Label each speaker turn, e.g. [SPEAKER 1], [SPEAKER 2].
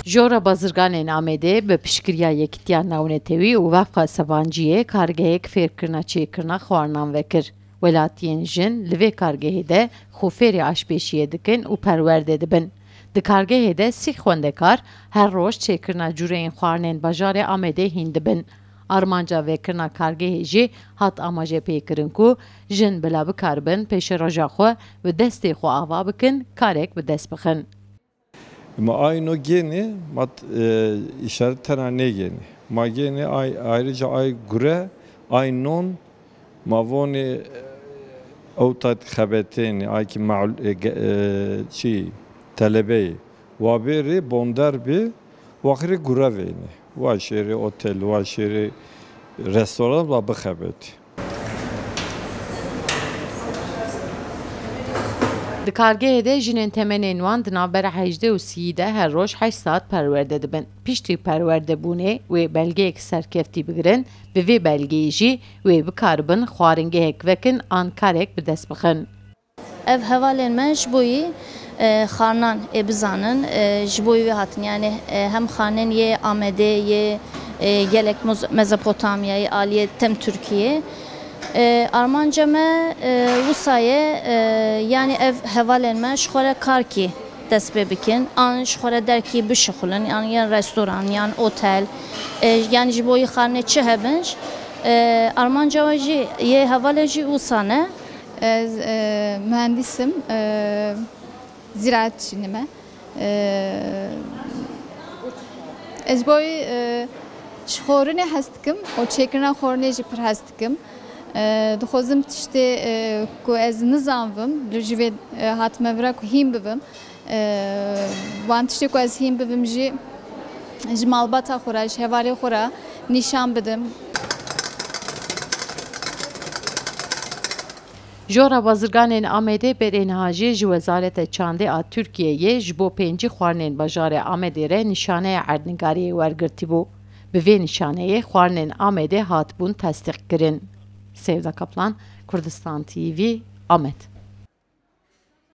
[SPEAKER 1] Jora bazırganên Amedê bi piştgiriya Yekîtiya Navnetewî û Wefqa Sevanciyê kargehek fêrkirina çêkirina xwarinan vekir. Welatiyên jin li vê kargehê de xûferê aşpêşiyê dikin û perwerde dibin. Di kargehê de sî xwendekar her roj çêkirina cureyên xwarinên bajarê Amedê hîn dibin. Armanca vekirina kargehê jî hat amaje pêkirin ku jin bila bikaribin pêşê roja xwe bi destê xwe ava bikin, karek bi dest bixin.
[SPEAKER 2] Ma aynı geni mat işaretena ne geni. Ma geni ayrıca ay gure ay non mavoni avtat xabeteni ay ki mal talebeyi vaberi bondarbi vakri gure veni. Vaşeri otel, vaşeri restoran ve bixabeti.
[SPEAKER 1] Di kargehê de jinên temenên wan di navbera 18 û 30 de her roj 8 saat perwerde dibin. Piştî perwerdebûnê wê belgeyek serkeftî bigirin, bi vê belgeyê jî wê bikaribin xwaringehek vekin an karek bi dest bixin.
[SPEAKER 3] Ev hevalên me ji bo yî xwarinan ê bizanin ji bo wê hatin yani hem xanên yê Amedê yê gelek Mezopotamyayê aliyê tem Türkiye. Armanca me Rusya'ya yani ev hevalên me ji xwe re karkî dest pê bikin an ji xwe re derkî bişixulin yani yan restoran yan otel yani ji bo yî xarinê çi hebin armanca we jî yê hevalê jî wisa ne.
[SPEAKER 4] Ez mühendisim, ziraatçıyım ben. Ez boy şorune hastım, o çekirna xorne jî pir hastım. Dixwazim tiştê ku ez nizanvim, li ji vê hatime vira ku hîn bibim. Wan tiştê ku ez hîn bibim jî ji malbata xwe re, ji hevalê xwe re nîşan bidim.
[SPEAKER 1] Jora bazırganên Amedê berênihajî ji Wezareta Çandê a Tirkiyeyê ji bo 5 xwarinên bajarê Amedê re nîşaneya erdnigariyê wergirtîbû. Bi vê nîşaneyê xwarinên Amedê hatibûn tesdîqkirin. Sevda Kaplan, Kurdistan TV, Amed.